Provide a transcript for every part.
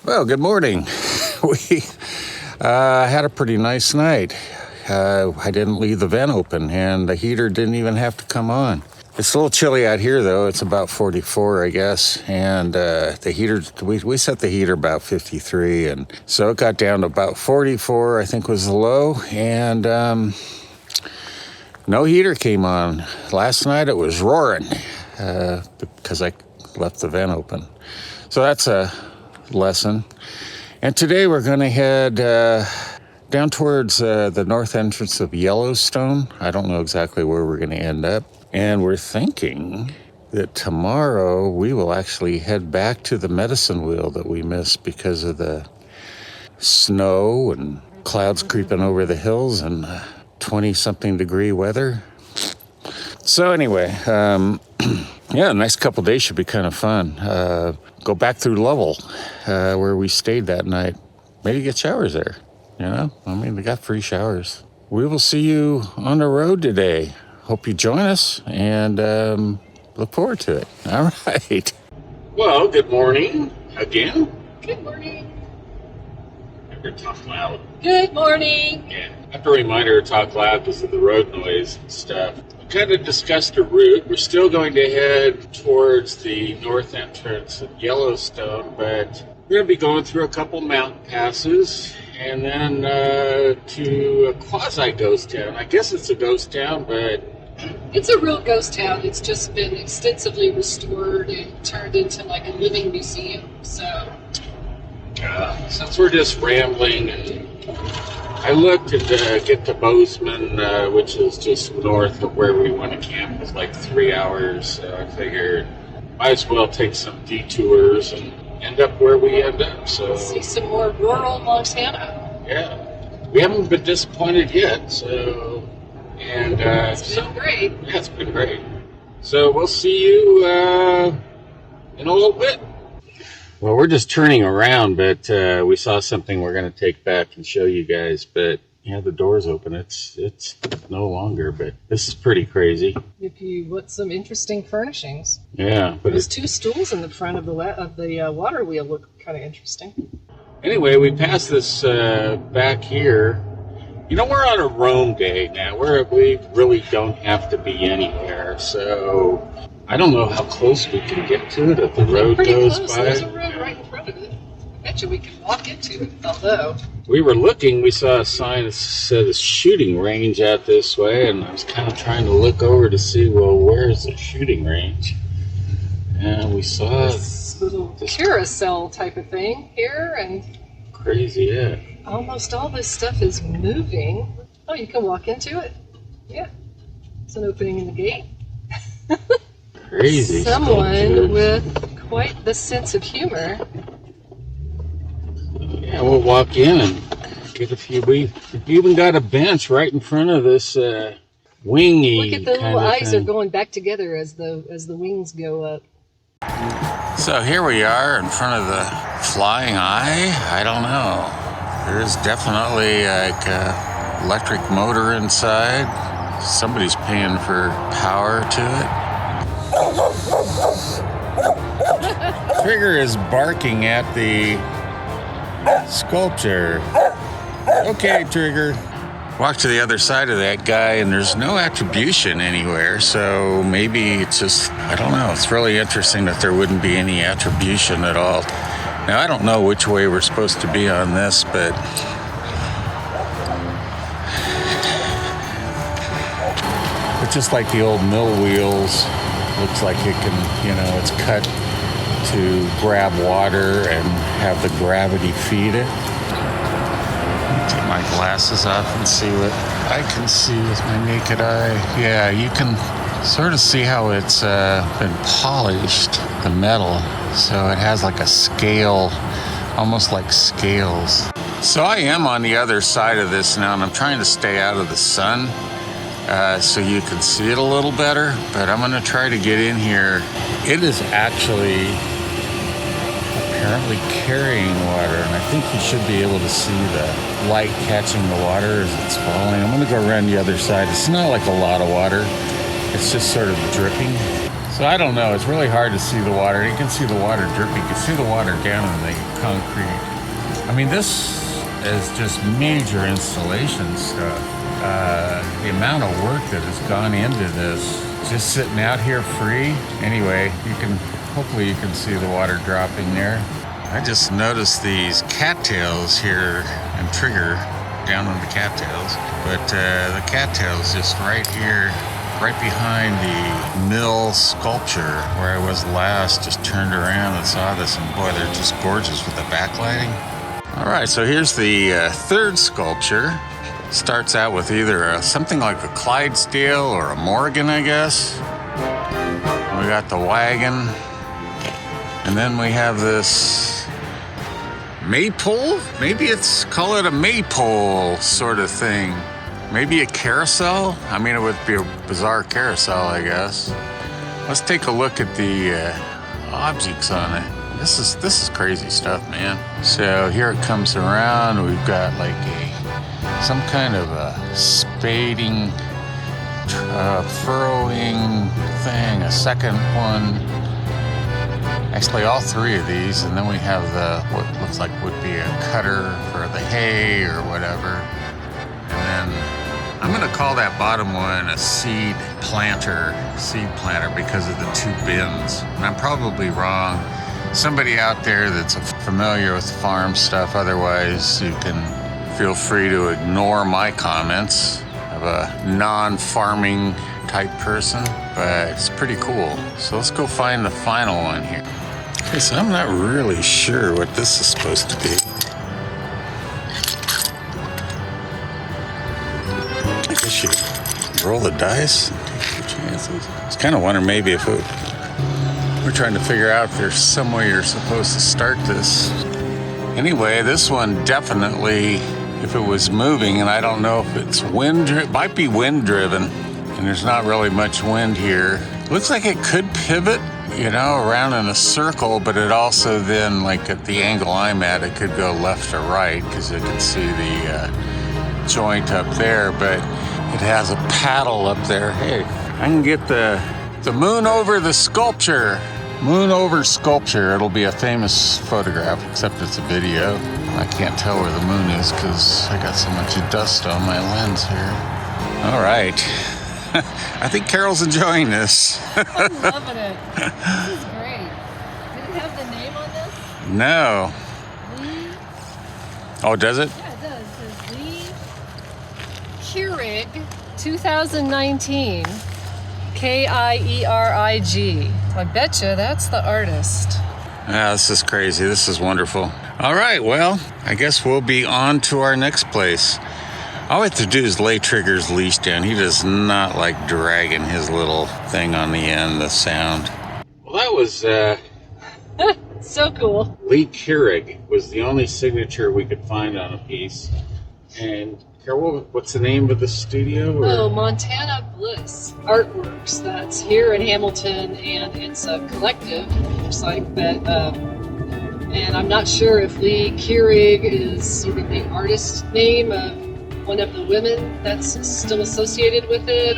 Well, good morning. We had a pretty nice night. I didn't leave the vent open, and the heater didn't even have to come on. It's a little chilly out here, though. It's about 44, I guess, and the heater, we set the heater about 53, and so it got down to about 44, I think was the low, and no heater came on. Last night it was roaring because I left the vent open. So that's a lesson. And today we're going to head down towards the north entrance of Yellowstone. I don't know exactly where we're going to end up. And we're thinking that tomorrow we will actually head back to the medicine wheel that we missed because of the snow and clouds creeping over the hills and 20-something degree weather. So anyway, yeah, the next couple days should be kind of fun. Go back through Lovell, where we stayed that night. Maybe get showers there, you know? I mean, we got free showers. We will see you on the road today. Hope you join us, and look forward to it. All right. Well, good morning again. Good morning. Remember to talk loud. Good morning. Yeah, I have to remind her to talk loud because of the road noise and stuff. We kind of discussed the route. We're still going to head towards the north entrance of Yellowstone, but we're going to be going through a couple mountain passes and then to a quasi-ghost town. I guess it's a ghost town, but it's a real ghost town. It's just been extensively restored and turned into like a living museum. So since we're just rambling, and I looked at get to Bozeman, which is just north of where we want to camp. It's like 3 hours. So I figured might as well take some detours and end up where we end up. So see some more rural Montana. Yeah, we haven't been disappointed yet. So and it's been great. Yeah, it's been great. So we'll see you in a little bit. Well, we're just turning around, but we saw something we're going to take back and show you guys. But yeah, the door's open. It's no longer, but this is pretty crazy. If you want some interesting furnishings. Yeah, but there's two stools in the front of the water wheel. Look kind of interesting. Anyway, we passed this back here. You know, we're on a roam day now, where we really don't have to be anywhere. So I don't know how close we can get to it if the road goes close. by. There's a road right in front of it. I bet you we can walk into it, although we were looking, we saw a sign that said a shooting range out this way, and I was kind of trying to look over to see, well, where's the shooting range? And we saw this little carousel type of thing here, and crazy, yeah. Almost all this stuff is moving. Oh, you can walk into it. Yeah. It's an opening in the gate. Crazy. Someone with quite the sense of humor. Yeah, we'll walk in and get a few. We even got a bench right in front of this wingy. Look at the little eyes are going back together as the wings go up. So here we are in front of the flying eye. I don't know. There's definitely like an electric motor inside. Somebody's paying for power to it. Trigger is barking at the sculpture. Okay, Trigger. Walk to the other side of that guy, and there's no attribution anywhere, so maybe it's just, I don't know. It's really interesting that there wouldn't be any attribution at all. Now, I don't know which way we're supposed to be on this, but it's just like the old mill wheels. Looks like it can, you know, it's cut to grab water and have the gravity feed it. Take my glasses off and see what I can see with my naked eye. Yeah, you can sort of see how it's been polished, the metal. So it has like a scale, almost like scales. So I am on the other side of this now, and I'm trying to stay out of the sun so you can see it a little better, but I'm gonna try to get in here. It is actually apparently carrying water, and I think you should be able to see the light catching the water as it's falling. I'm gonna go around the other side. It's not like a lot of water. It's just sort of dripping. So I don't know, it's really hard to see the water. You can see the water dripping. You can see the water down in the concrete. I mean, this is just major installation stuff. The amount of work that has gone into this, just sitting out here free. Anyway, hopefully you can see the water dropping there. I just noticed these cattails here and trigger down on the cattails, but the cattails just right here, right behind the mill sculpture where I was last, just turned around and saw this, and boy, they're just gorgeous with the backlighting. All right, so here's the third sculpture. Starts out with either something like a Clydesdale or a Morgan, I guess. We got the wagon, and then we have this maypole. Maybe call it a maypole sort of thing. Maybe a carousel. I mean, it would be a bizarre carousel, I guess. Let's take a look at the objects on it. This is crazy stuff, man. So here it comes around. We've got like some kind of a spading, furrowing thing, a second one. Actually, all three of these, and then we have what looks like would be a cutter for the hay or whatever. And then I'm gonna call that bottom one a seed planter because of the two bins. And I'm probably wrong. Somebody out there that's familiar with farm stuff, otherwise you can feel free to ignore my comments. I'm a non-farming type person, but it's pretty cool. So let's go find the final one here. Okay, so I'm not really sure what this is supposed to be. I guess you roll the dice and take your chances. I was kind of wondering maybe if we're trying to figure out if there's some way you're supposed to start this. Anyway, this one definitely, if it was moving, and I don't know if it's it might be wind driven, and there's not really much wind here. Looks like it could pivot, around in a circle, but it also then, like at the angle I'm at, it could go left or right, because you can see the joint up there, but it has a paddle up there. Hey, I can get the moon over the sculpture. Moon over sculpture. It'll be a famous photograph, except it's a video. I can't tell where the moon is because I got so much dust on my lens here. All right. I think Carol's enjoying this. I'm loving it. This is great. Did it have the name on this? No. Lee? Oh, does it? Yeah, it does. It says Lee Keurig 2019. Kierig. I betcha that's the artist. Yeah, this is crazy. This is wonderful. All right, well, I guess we'll be on to our next place. All we have to do is lay Trigger's leash down. He does not like dragging his little thing on the end, the sound. Well, that was so cool. Lee Keurig was the only signature we could find on a piece. And Carol, what's the name of the studio? Oh, Montana Bliss Artworks. That's here in Hamilton, and it's a collective, looks like. But, and I'm not sure if Lee Keurig is sort of the artist name of one of the women that's still associated with it,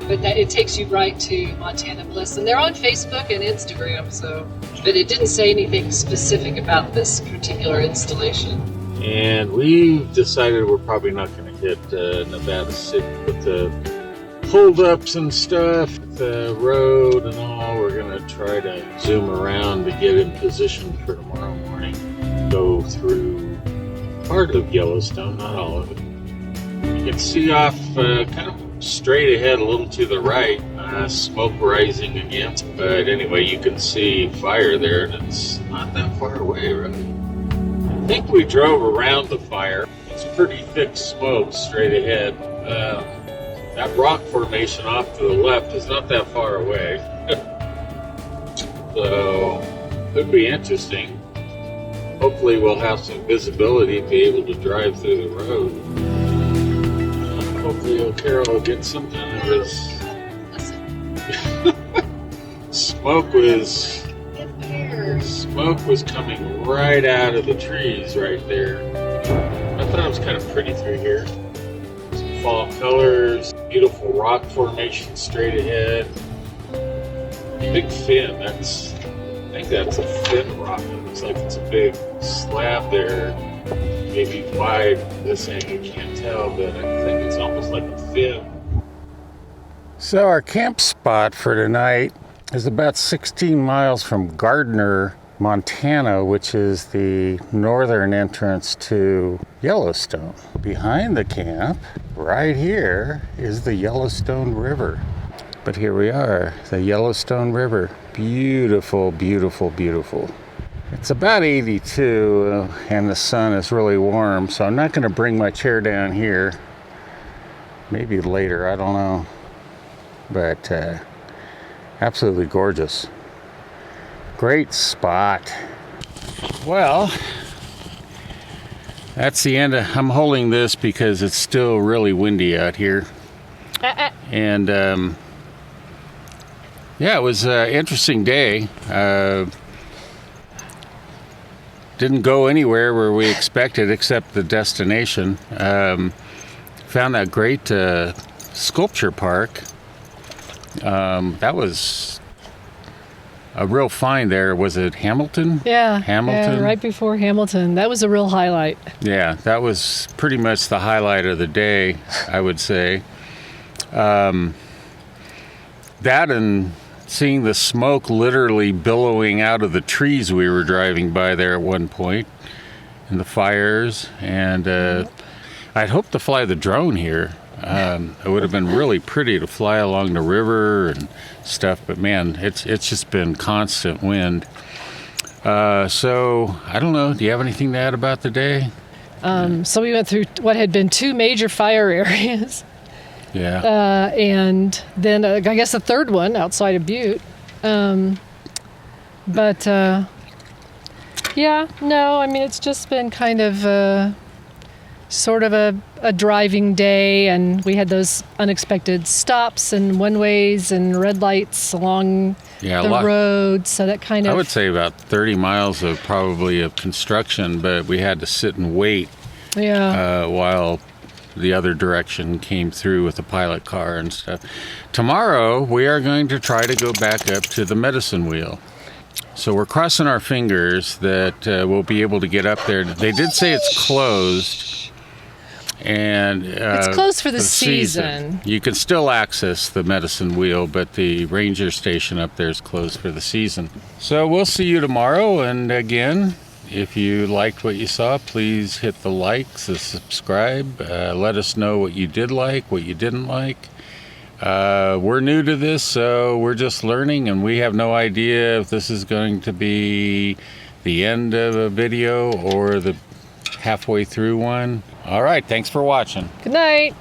but it takes you right to Montana Bliss. And they're on Facebook and Instagram, but it didn't say anything specific about this particular installation. And we decided we're probably not going to hit Nevada City with the holdups and stuff, the road and all. We're going to try to zoom around to get in position for tomorrow morning. Go through part of Yellowstone, not all of it. You can see off kind of straight ahead, a little to the right, smoke rising again. But anyway, you can see fire there, and it's not that far away, really. I think we drove around the fire. It's pretty thick smoke straight ahead. That rock formation off to the left is not that far away. So, could be interesting. Hopefully we'll have some visibility to be able to drive through the road. Hopefully Carol will get some kind of this. Smoke was coming right out of the trees right there. I thought it was kind of pretty through here. Some fall colors, beautiful rock formation straight ahead. Big fin, I think that's a fin rock in the looks like it's a big slab there, maybe wide this end, you can't tell, but I think it's almost like a fin. So our camp spot for tonight is about 16 miles from Gardner, Montana, which is the northern entrance to Yellowstone. Behind the camp, right here, is the Yellowstone River. But here we are, the Yellowstone River. Beautiful, beautiful, beautiful. It's about 82 and the sun is really warm, so I'm not going to bring my chair down here. Maybe later, I don't know. But absolutely gorgeous. Great spot. Well, that's the end. I'm holding this because it's still really windy out here. And yeah, it was an interesting day. Didn't go anywhere where we expected except the destination. Found that great sculpture park. That was a real find there. Was it Hamilton? Yeah. Hamilton? Yeah, right before Hamilton. That was a real highlight. Yeah, that was pretty much the highlight of the day, I would say. That and seeing the smoke literally billowing out of the trees we were driving by there at one point, and the fires. And I'd hoped to fly the drone here. It would have been really pretty to fly along the river and stuff, but man, it's just been constant wind. So I don't know. Do you have anything to add about the day? So we went through what had been 2 major fire areas. Yeah. And then I guess a third one outside of Butte. But yeah, no, I mean, it's just been kind of sort of a driving day, and we had those unexpected stops and one-ways and red lights along the road, so that kind of... I would say about 30 miles of probably of construction, but we had to sit and wait while the other direction came through with the pilot car and stuff. Tomorrow, we are going to try to go back up to the Medicine Wheel. So we're crossing our fingers that we'll be able to get up there. They did say it's closed. And it's closed for the season. You can still access the Medicine Wheel, but the ranger station up there is closed for the season. So we'll see you tomorrow. And again, if you liked what you saw, please hit the likes, the subscribe. Let us know what you did like, what you didn't like. We're new to this, so we're just learning, and we have no idea if this is going to be the end of a video or the halfway through one. All right, thanks for watching. Good night.